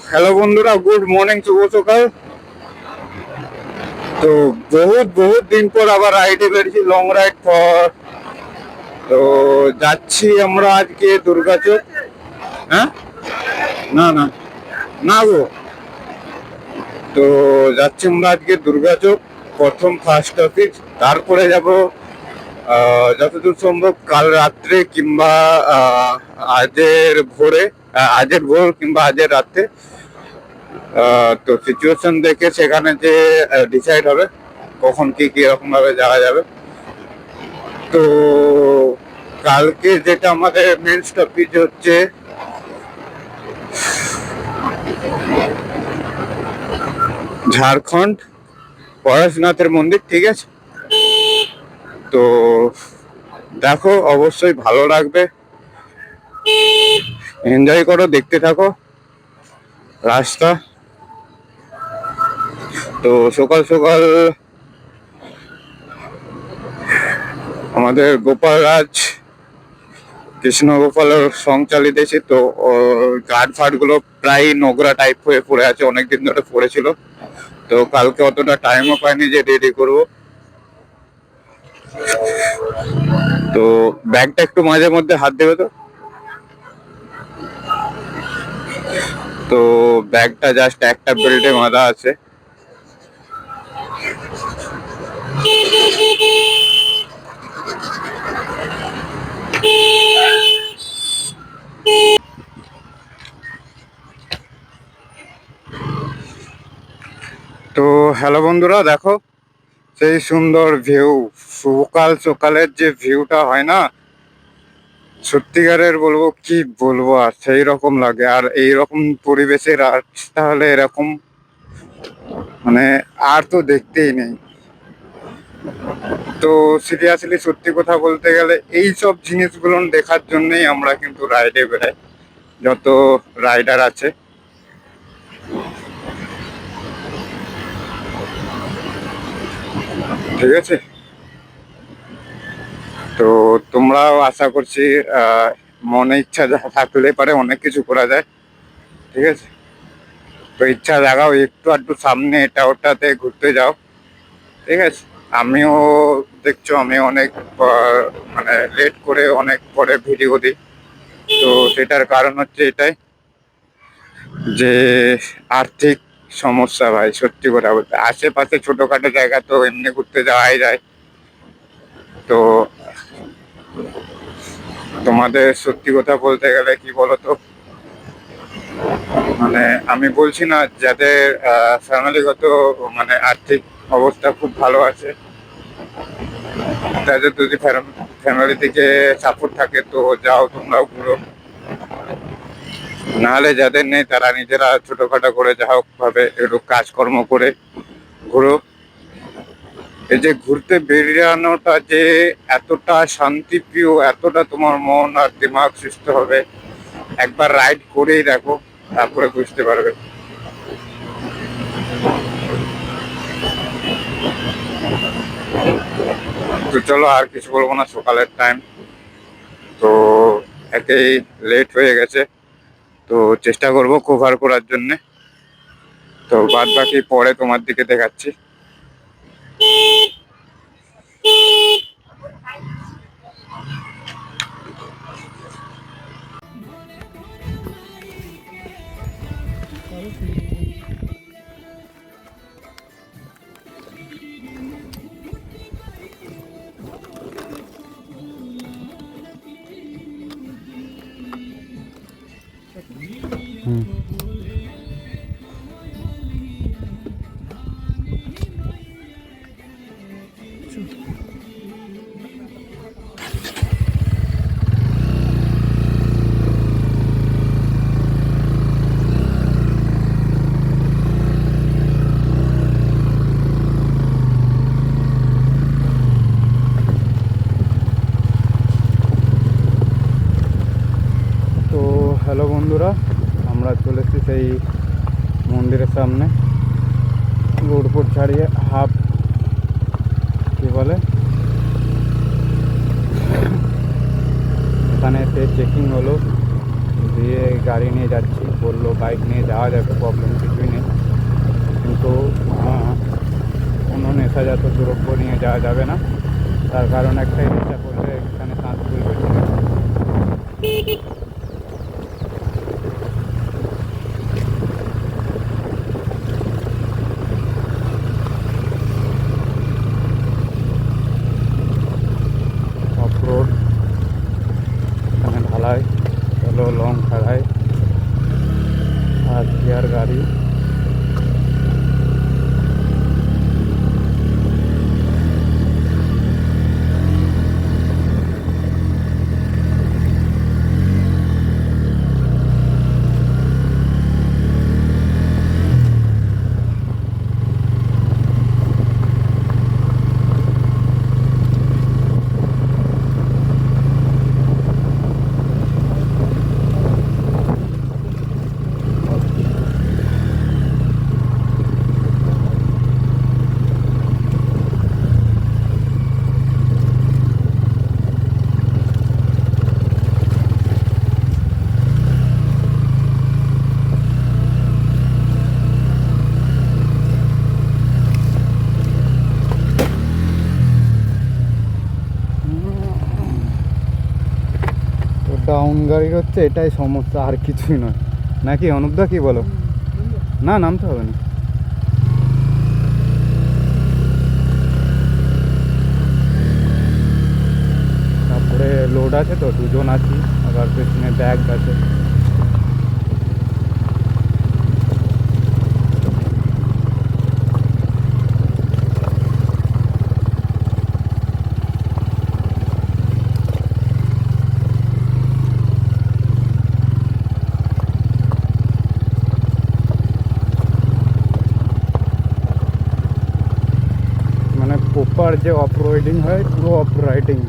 Hello বন্ধুরা, good morning, শুভ সকাল। তো বহুত বহুত দিন পর আবার রাইডে বেরিয়েছি, লং রাইড পর। তো যাচ্ছি আমরা আজকে দুর্গাচক। হ্যাঁ, না না না গো। তো যাচ্ছি আমরা আজকে দুর্গাচক, প্রথম ফার্স্ট অফিস, তারপরে যাব যতদূর সম্ভব কাল রাত্রে কিংবা আজের ভোরে, আজের ভোর কিংবা আজের রাত্রে। তো সিচুয়েশন দেখে সেখানে যে ডিসাইড হবে কখন কি রকম ভাবে যাওয়া যাবে। তো কালকে যেটা আমাদের মেন স্টপেজ হচ্ছে ঝাড়খণ্ড পরেশনাথের মন্দির, ঠিক আছে? তো দেখো, অবশ্যই ভালো লাগবে, এনজয় করো, দেখতে থাকো রাস্তা। তো সকাল সকাল আমাদের গোপাল রাজ কৃষ্ণ গোপালের সং চালিতেছে। তো গার্ড ফার্ড গুলো প্রায় নোংরা টাইপ হয়ে পড়ে আছে, অনেকদিন ধরে পড়েছিল। তো কালকে অতটা টাইমও পাইনি যে রেডি করবো। তো ব্যাগটা একটু মাঝে মধ্যে হাত দেবে তো। তো ব্যাগটা জাস্ট একটা বেল্টে বাঁধা আছে। তো হ্যালো বন্ধুরা, দেখো সেই সুন্দর ভিউ, সকাল সকালের যে ভিউটা হয় না, সত্যিকারের বলবো, কি বলবো, আর সেই রকম লাগে। আর এইরকম পরিবেশে রাস্তা হলে এরকম, মানে আর তো দেখতেই নেই। তো সিরিয়াসলি সত্যি কথা বলতে গেলে এই সব জিনিসগুলো দেখার জন্যই আমরা কিন্তু রাইডে বেরাই, যত রাইডার আছে। ঠিক আছে, তো তোমরাও আশা করছি মনে ইচ্ছা থাকলে পারে অনেক কিছু করা যায়। ঠিক আছে, তো ইচ্ছা জাগাও, একটু আধটু সামনে এটা ওটাতে ঘুরতে যাও। ঠিক আছে, আমিও দেখছো, আমি অনেক মানে লেট করে অনেক পরে ভিডিও দিই। তো সেটার কারণ হচ্ছে এটাই যে আর্থিক সমস্যা ভাই, সত্যি কথা বলতে। আশেপাশে ছোটখাটো জায়গা তো এমনি ঘুরতে যাওয়াই যায়। তো তোমাদের সত্যি কথা বলতে গেলে কি বলতো, মানে আমি বলছি না যাদের ফ্যামিলিগত মানে আর্থিক অবস্থা খুব ভালো আছে, তাদের যদি ফ্যামিলি থেকে সাপোর্ট থাকে তো যাও, তোমরাও ঘুরো। নাহলে যাদের নেই তারা নিজেরা ছোটখাটো করে যা হোক ভাবে একটু কাজকর্ম করে ঘুরো। এই যে ঘুরতে বেরিয়ানোটা যে এতটা শান্তিপ্রিয়, এতটা তোমার মন আর দিমাগ সুস্থ হবে, একবার রাইড করেই দেখো, তারপরে বুঝতে পারবে। তো চলো, আর কিছু বলবো না, সকালের টাইম তো একেই লেট হয়ে গেছে। তো চেষ্টা করব কভার করার জন্যে। তো বাদ বাকি পরে তোমার দিকে দেখাচ্ছি। তো হ্যালো বন্ধুরা, আমরা চলে এসেছি সেই মন্দিরের সামনে। রোডপুর ছাড়িয়ে হাফ কি বলে, এখানে এসে চেকিং হলো, দিয়ে গাড়ি নিয়ে যাচ্ছি, বললো বাইক নিয়ে যাওয়া যাবে, প্রবলেম কিছুই নেই, কিন্তু কোনো নেশাজাত দ্রব্য নিয়ে যাওয়া যাবে না। তার কারণ একটাই, নেশা করলে এখানে শ্বাস খুলবে। অফরোড, এখানে ঢালাই, চলো লং খাড়াই আর গিয়ার গাড়ি। ডাউন গাড়ির হচ্ছে এটাই সমস্যা, আর কিছুই নয়, নাকি অনুপদা কি বলো? না, নামতে হবে না। তারপরে লোড আছে তো, দুজন আছি, আবার পেছনে ব্যাগ আছে। মানে প্রপার যে অফ রাইডিং হয়, পুরো অফ রাইডিং।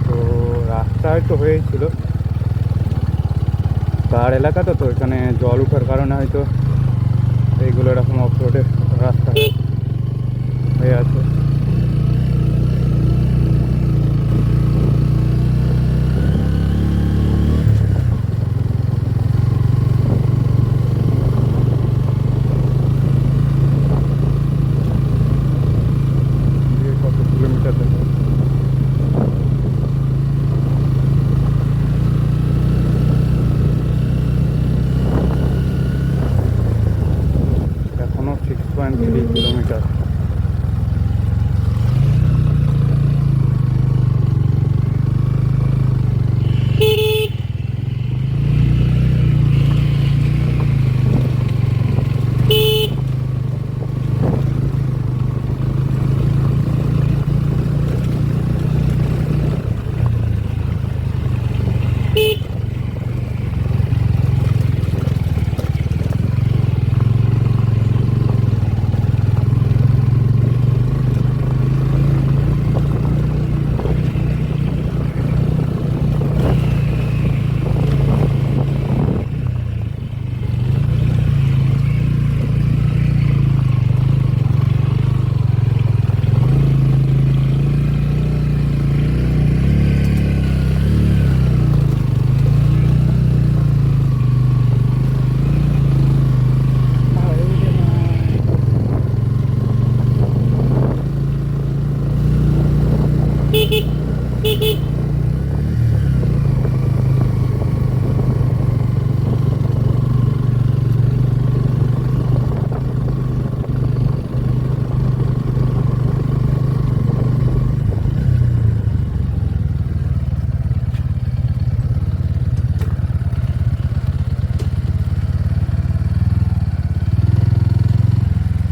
তো রাস্তা হয়তো হয়েছিল, পাহাড় এলাকা তো এখানে জল উঠার কারণে হয়তো এইগুলো এরকম অফ রোডের রাস্তা হয়ে আছে। কত কিলোমিটার দেখো, এখনো 6.3 কিলোমিটার।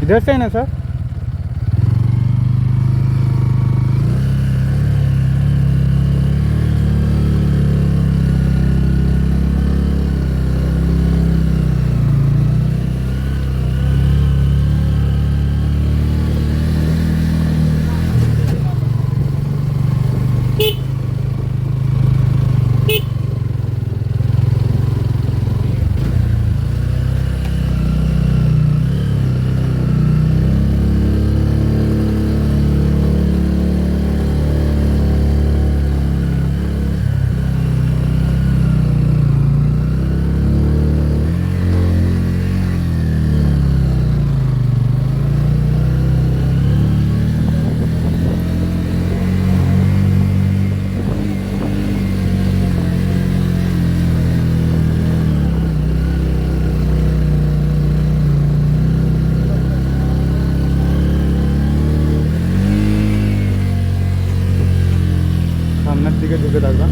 इधर से है ना सर? দিকে ঢুকে থাকবা।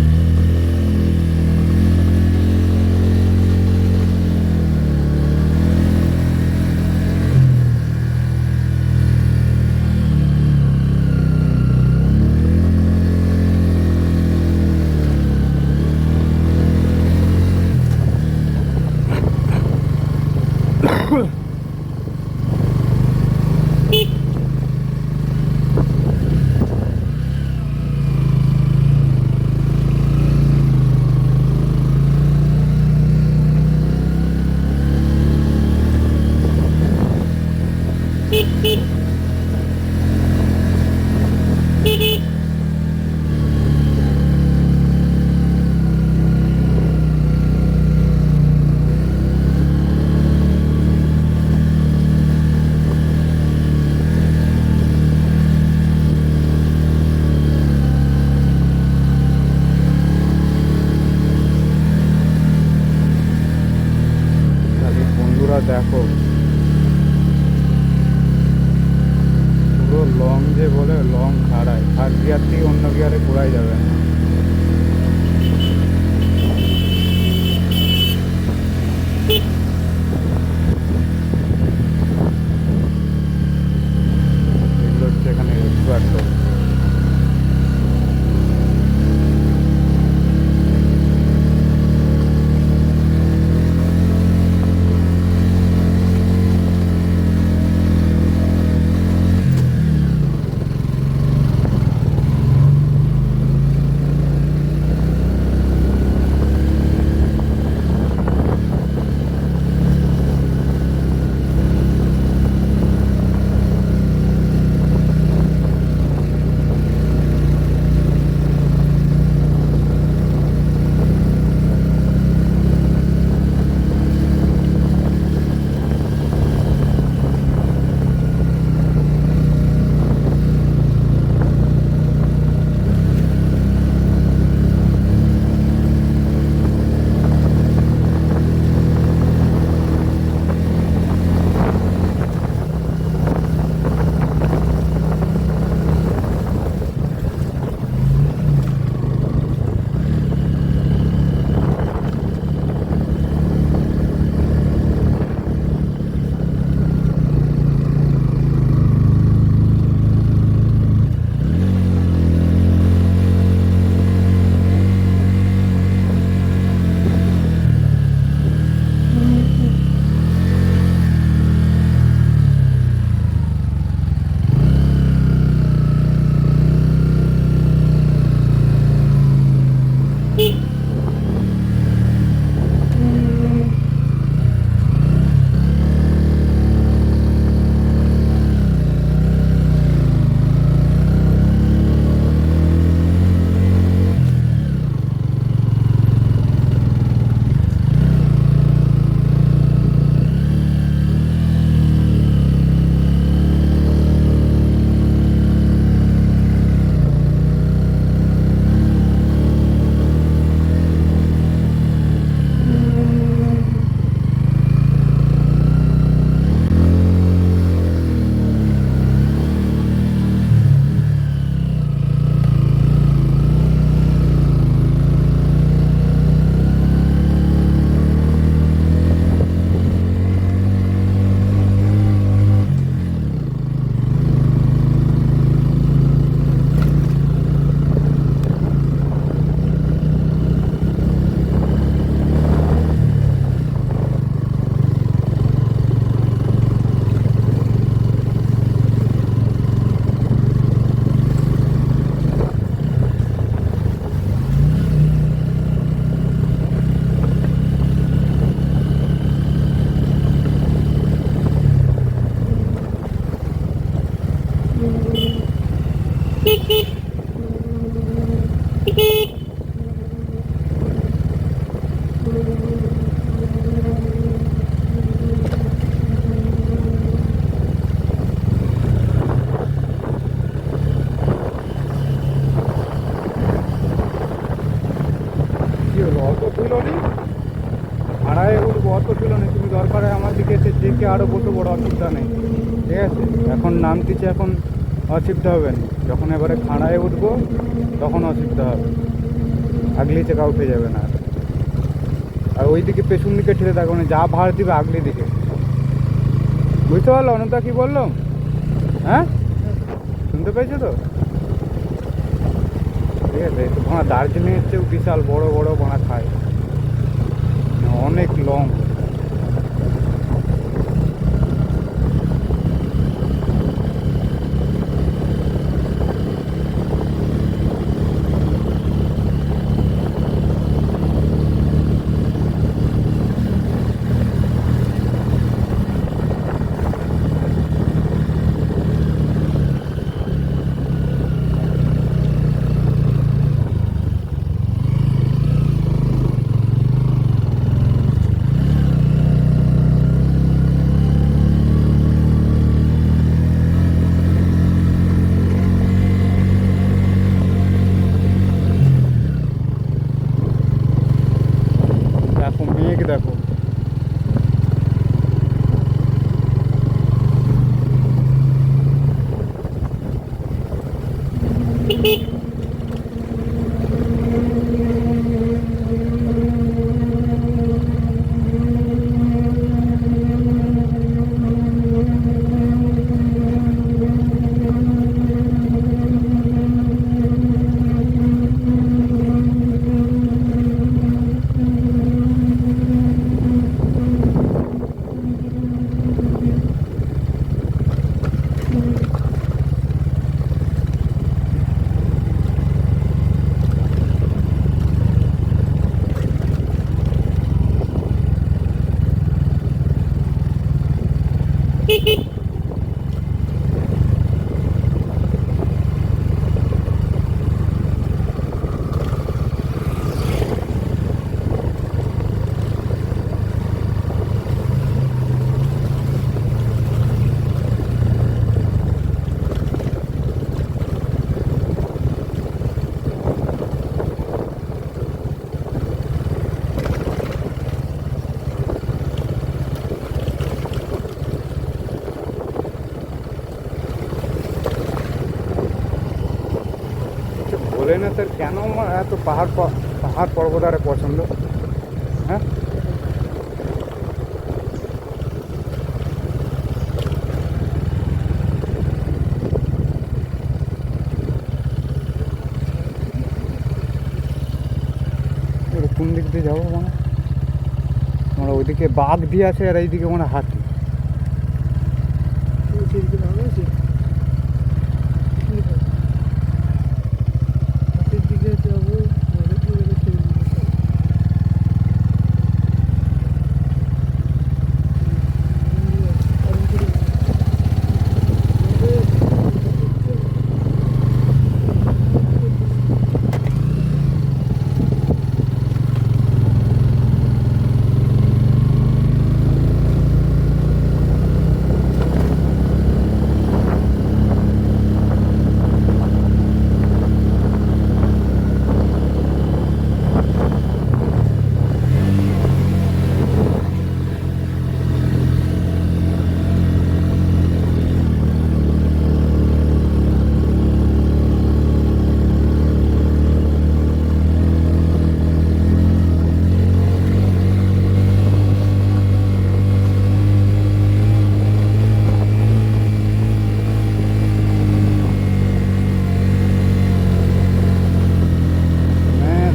বন্ধুরা দেখো পুরো লং যে বলে লং খাড়ায়, ফার্স্ট গিয়ার থেকে অন্য গিয়ারে ঘোরাই যাবে না। এগুলো হচ্ছে এখানে স্কোয়ার টোল। ভাড়ায় উঠবো অত ছিল না, তুমি দরকারে আমার দিকে এসে দেখে আরও বসে বড় অসুবিধা নেই, ঠিক আছে? এখন নামতেছে, এখন অসুবিধা হবে না, যখন এবারে খাড়ায় উঠবো তখন অসুবিধা হবে। আগলি চাকা উঠে যাবে না আর। আর ওইদিকে পেছন দিকে ঠেলে থাকবে না, যা ভাড় দিবে আগলি দিকে। বুঝতে পারলো অনন্তা কি বললাম? হ্যাঁ, শুনতে পেয়েছো তো? ঠিক আছে, তো ভাড়া দার্জিলিংয়ের চেয়েও বিশাল বড় বড় ভাড়া খায়, অনেক লং। দেখো মেঘ দেখো। বলে না স্যার, কেন আমার এত পাহাড় পর্বত আরে পছন্দ? হ্যাঁ, কোন দিক দিয়ে যাবো মানে? আমরা ওইদিকে বাঘ দিয়ে আছে আর এইদিকে মানে হাতি।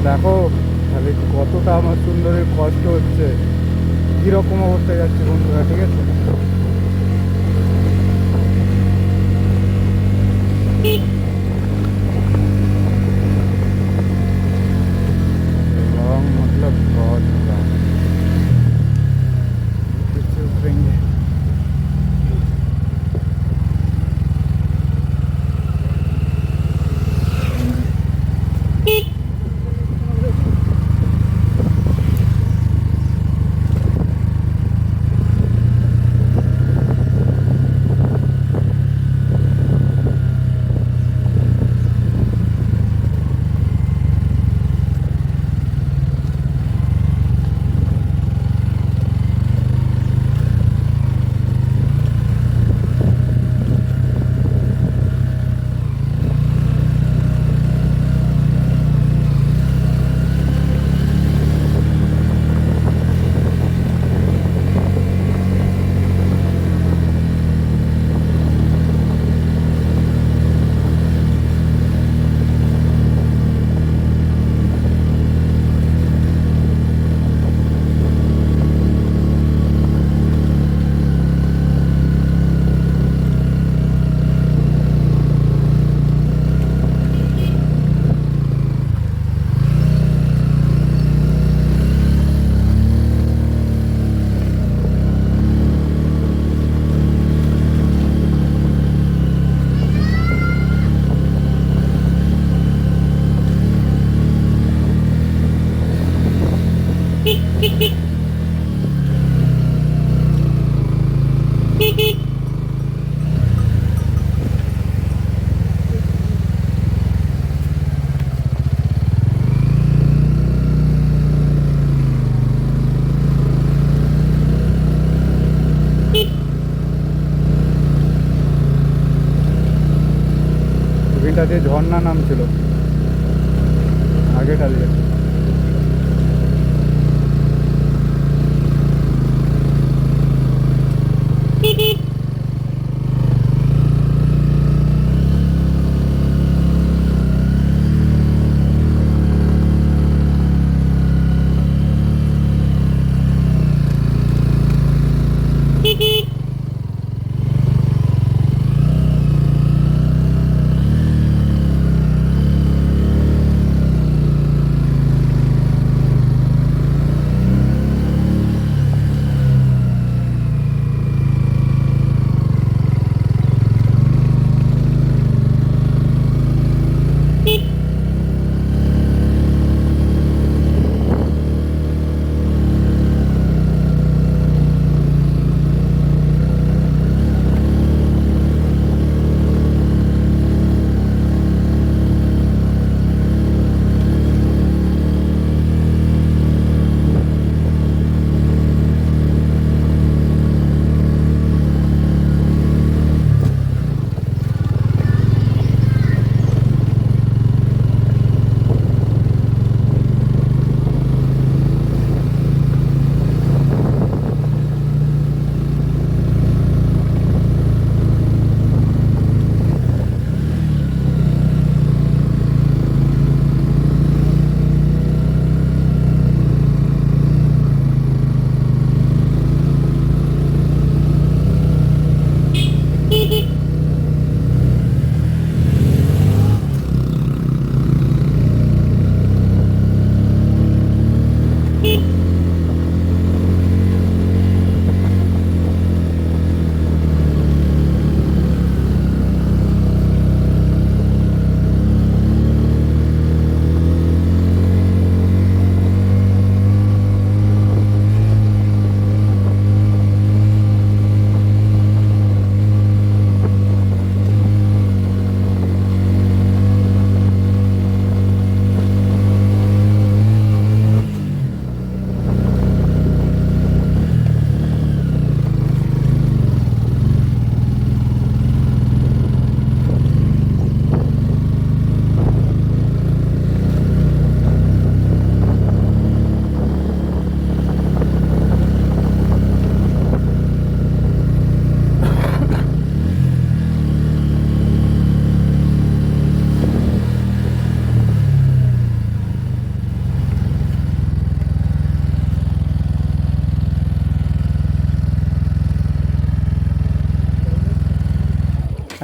দেখো খালি কতটা আমার সুন্দরের কষ্ট হচ্ছে, কীরকম অবস্থায় যাচ্ছে বন্ধুরা, ঠিক আছে? लॉन्ग मतलब बहुत लॉन्ग उतरेंगे। এটা দিয়ে ঝর্ণা নামছিল আগেটা দিয়ে।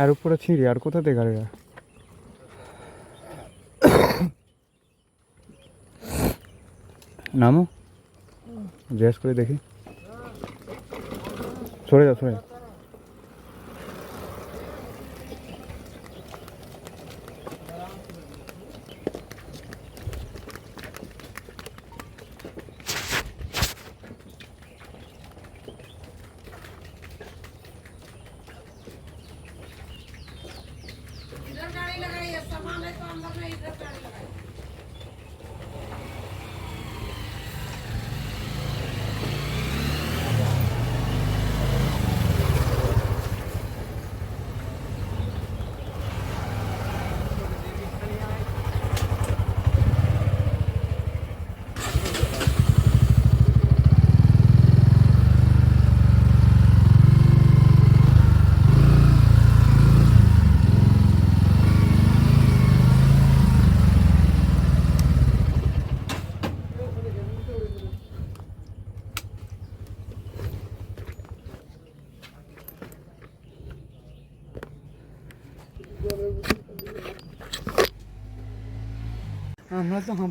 আর উপরে ছিঁড়ি আর কোথা থেকে গাড়িটা নামো জিজ্ঞেস করে দেখি। সরে যাও সরে যাও।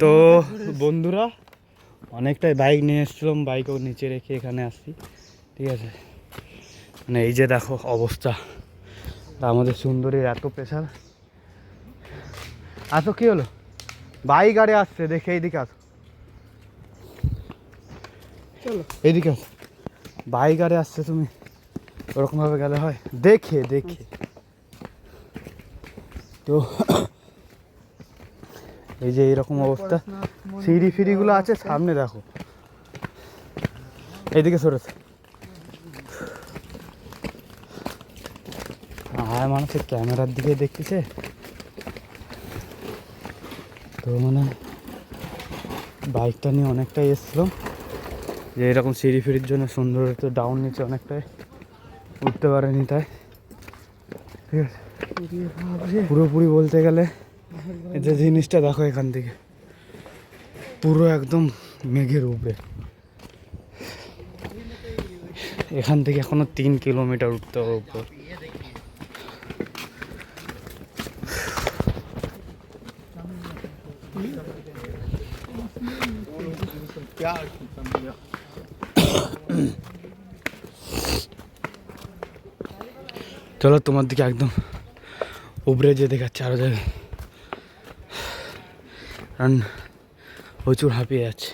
তো বন্ধুরা অনেকটাই বাইক নিয়ে এসেছিলাম, বাইকও নিচে রেখে এখানে আসছি, ঠিক আছে। মানে এই যে দেখো অবস্থা, আমাদের সুন্দরীর এত প্রেশার। আসো কি হলো, বাইক আরে আসছে, দেখে এইদিকে আসো, চলো এইদিকে আসো, বাইক আরে আসছে, তুমি ওরকমভাবে গেলে হয়? দেখে দেখে তো এই যে এইরকম অবস্থা, সিঁড়ি ফিড়িগুলো আছে সামনে, দেখো এইদিকে সরেছে। আর মানুষের ক্যামেরার দিকে দেখতেছে, তো মানে বাইকটা নিয়ে অনেকটাই এসছিলাম যে এরকম সিঁড়ি ফিড়ির জন্য সুন্দর তো ডাউন নিচে অনেকটাই উঠতে পারেনি, তাই ঠিক আছে। পুরোপুরি বলতে গেলে এই যে জিনিসটা দেখো এখান থেকে পুরো একদম মেঘের উপরে, এখান থেকে এখনো 3 কিলোমিটার উঠতে হবে উপর। চলো তোমার দিকে একদম উপরে যে দেখাচ্ছে আরো জায়গায়, কারণ প্রচুর হাঁপিয়ে যাচ্ছে।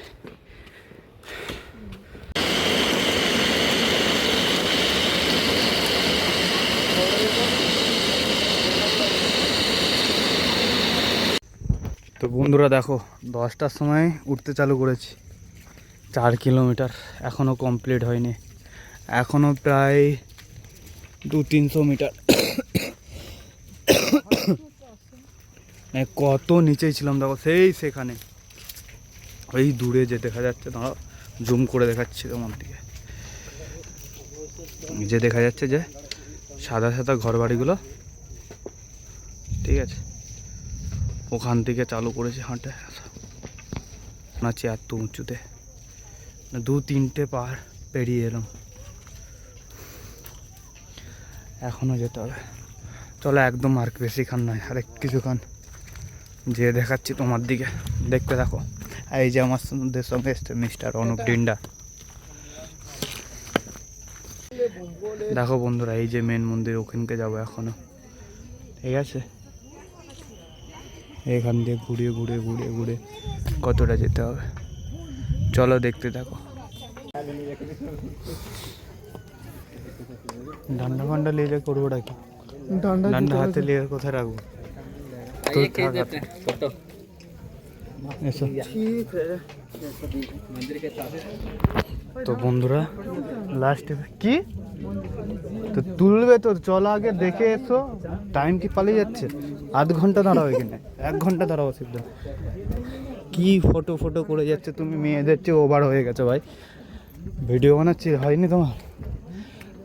তো বন্ধুরা দেখো 10টার সময় উঠতে চালু করেছি, 4 কিলোমিটার এখনও কমপ্লিট হয়নি, এখনও প্রায় 200-300 মিটার। কত নিচেই ছিলাম দেখো, সেই সেখানে ওই দূরে যে দেখা যাচ্ছে, ধরো জুম করে দেখাচ্ছি তোমার দিকে, যে দেখা যাচ্ছে যে সাদা সাদা ঘর বাড়িগুলো, ঠিক আছে, ওখান থেকে চালু করেছি হাঁটে। নাচি এত উঁচুতে 2-3টে পাহাড় পেরিয়ে এলাম, এখনও যেতে হবে। চলো একদম আর বেশিক্ষণ নয়, আরেক কিছুক্ষণ যে দেখাচ্ছি তোমার দিকে, দেখতে থাকো। এই যে আমার সঙ্গে এসছে মিস্টার অনুপ ডিন্ডা। দেখো বন্ধুরা, এই যে মেন মন্দির, ওখানকে যাবো এখনো, ঠিক আছে। এখান দিয়ে ঘুরিয়ে ঘুরিয়ে ঘুরিয়ে ঘুরে কতটা যেতে হবে, চলো দেখতে থাকো। ডান্ডা ফান্ডা নিয়ে করবোটা কি, ডান্ডা হাতে নিয়ে কোথায় রাখবো? তো বন্ধুরা লাস্টে কি তো তুলবে, তো চলো আগে দেখে এসো, টাইম কি পালিয়ে যাচ্ছে? আধ ঘন্টা দাঁড়াও এখানে, 1 ঘন্টা দাঁড়াও সিদ্ধ। কি ফটো ফটো করে যাচ্ছে তুমি, মেয়েদের চেয়ে ওভার হয়ে গেছে ভাই, ভিডিও বানাচ্ছি হয়নি তোমার।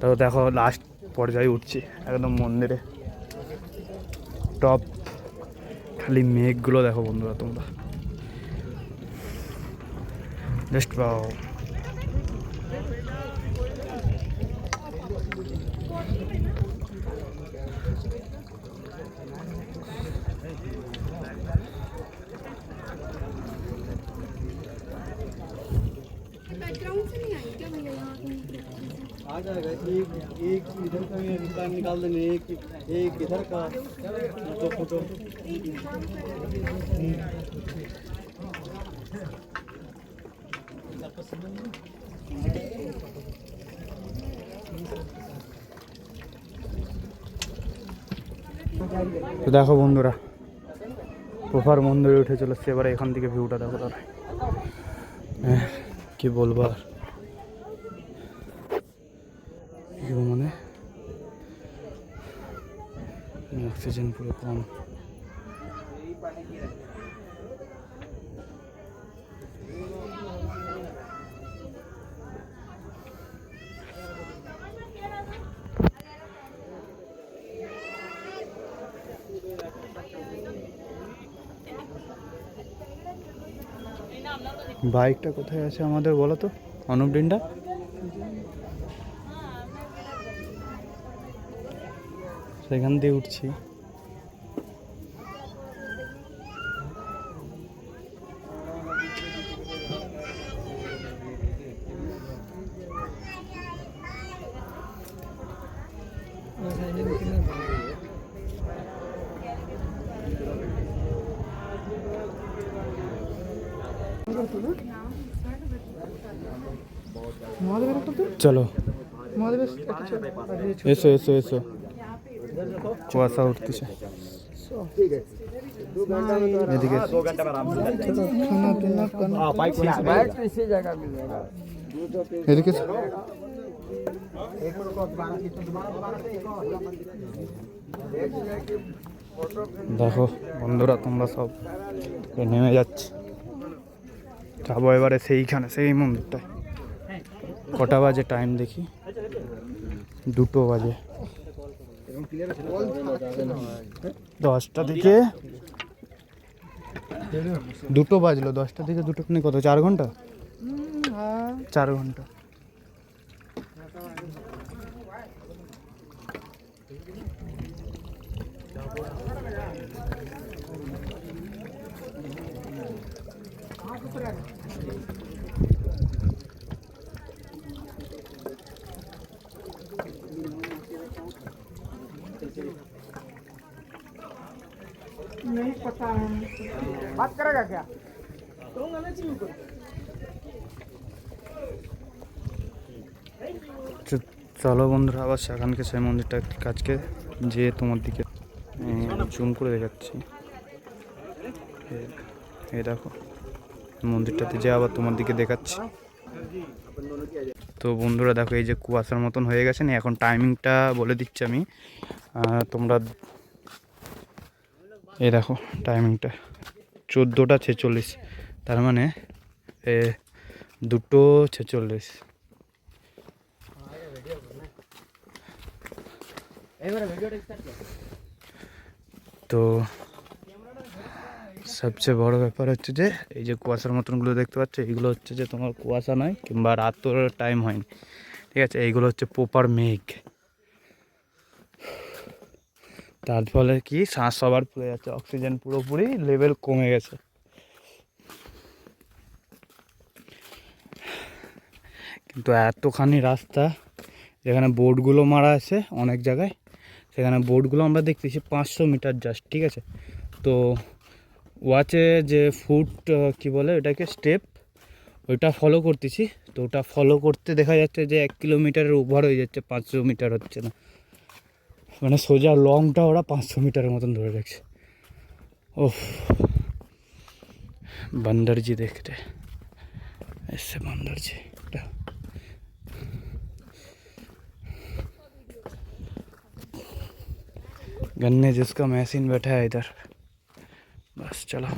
তো দেখো লাস্ট পর্যায়ে উঠছি একদম মন্দিরে, টপ, খালি মেঘগুলো দেখো বন্ধুরা তোমরা, জাস্ট পাও। बैकग्राउंड से नहीं आई क्या भैया यहाँ की? आ जाएगा। एक इधर का निशान निकाल देंगे, एक इधर का, 2 फोटो। তো দেখো বন্ধুরা প্রপার মন্দিরে উঠে চলেছে, এবারে এখান থেকে ভিউটা দেখো তারা, কি বলবো আর, মানে অক্সিজেন পুরো কম। বাইকটা কোথায় আছে আমাদের বলো তো অনুপ ডিন্ডা? সেখান দিয়ে উঠছি। চলো এসো এসো এসো, কুয়াশা উঠতেছে, এদিকে এদিকে দেখো বন্ধুরা তোমরা সব নেমে যাচ্ছে, যাবো এবারে সেইখানে সেই মন্দিরটায়। কটা বাজে টাইম দেখি, 2টো বাজে। 10টা থেকে 2টো বাজলো, 10টা থেকে 2টো নেই কত 4 ঘন্টা, 4 ঘন্টা। চলো বন্ধুরা আবার সেখানকে সেই মন্দিরটা কাজকে যে তোমার দিকে জুম করে দেখাচ্ছি। এই দেখো মন্দিরটাতে যে আবার তোমার দিকে দেখাচ্ছি। তো বন্ধুরা দেখো এই যে কুয়াশার মতন হয়ে গেছে না, এখন টাইমিংটা বলে দিচ্ছি আমি, তোমরা এই দেখো টাইমিংটা 14টা 46, তার মানে 2টো 46। তো সবচেয়ে বড় ব্যাপার হচ্ছে যে এই যে কুয়াশার মতনগুলো দেখতে পাচ্ছ, এইগুলো হচ্ছে যে তোমার কুয়াশা নয় কিংবা রাতের টাইম হয়নি, ঠিক আছে, এইগুলো হচ্ছে প্রপার মেঘ। তার ফলে কি শ্বাস সবার ফুলে যাচ্ছে, অক্সিজেন পুরোপুরি লেভেল কমে গেছে। কিন্তু এতখানি রাস্তা, যেখানে বোর্ডগুলো মারা আছে অনেক জায়গায়, সেখানে বোর্ডগুলো আমরা দেখতেছি 500 মিটার জাস্ট, ঠিক আছে। তো ওয়াচে যে ফুট কি বলে ওটাকে স্টেপ, ওইটা ফলো করতেছি। তো ওটা ফলো করতে দেখা যাচ্ছে যে 1 কিলোমিটারের ওভার হয়ে যাচ্ছে, 500 মিটার হচ্ছে না, মানে সোজা লংটা ওরা 500 মিটারের মতন ধরে রাখছে। ওহ बंदर जी देख रहे ऐसे बंदर जी गन्ने जिसका मशीन बैठा है इधर, बस चलो।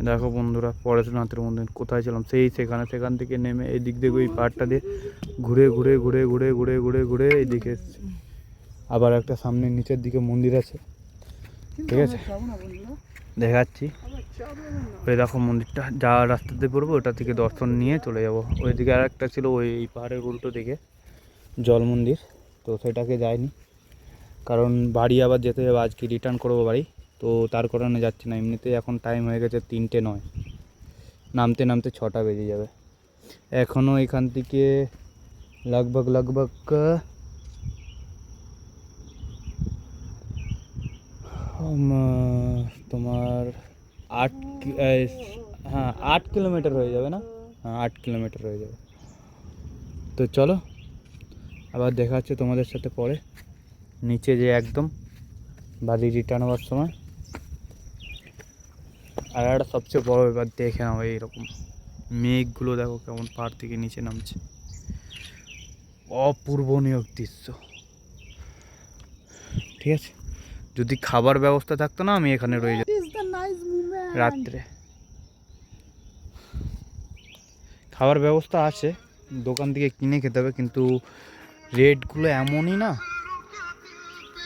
দেখো বন্ধুরা পরেশনাথের মন্দির কোথায় ছিলাম, সেখান থেকে নেমে এই দিক দিয়ে ওই পাহাড়টা দিয়ে ঘুরে ঘুরে ঘুরে ঘুরে ঘুরে ঘুরে ঘুরে এইদিকে এসেছি। আবার একটা সামনে নিচের দিকে মন্দির আছে, ঠিক আছে, দেখাচ্ছি। ওই দেখো মন্দিরটা, যাওয়ার রাস্তাতে পড়বো, ওটা থেকে দর্শন নিয়ে চলে যাব। ওইদিকে আর একটা ছিল ওই পাহাড়ের উল্টো দিকে জল মন্দির, তো সেটাকে যাইনি, কারণ বাড়ি আবার যেতে হবে, আজকে রিটার্ন করবো বাড়ি, তো তার কারণে যাচ্ছি না। এমনিতেই এখন টাইম হয়ে গেছে 3টে 9, নামতে নামতে 6টা বেজে যাবে। এখনও এখান থেকে लगभग তোমার 8 কিলোমিটার হয়ে যাবে না, 8 কিলোমিটার হয়ে যাবে। তো চলো আবার দেখা হচ্ছে তোমাদের সাথে পরে, নিচে যে একদম বাড়ি রিটার্ন হওয়ার সময়। আর একটা সবচেয়ে বড় ব্যাপার দেখে নাও, এইরকম মেঘগুলো দেখো কেমন পাহাড় থেকে নিচে নামছে, অপূর্বনীয় দৃশ্য, ঠিক আছে। যদি খাবার ব্যবস্থা থাকতো না, আমি এখানে রয়ে যেতাম রাত্রে। খাবার ব্যবস্থা আছে, দোকান থেকে কিনে খেতে হবে, কিন্তু রেটগুলো এমনই না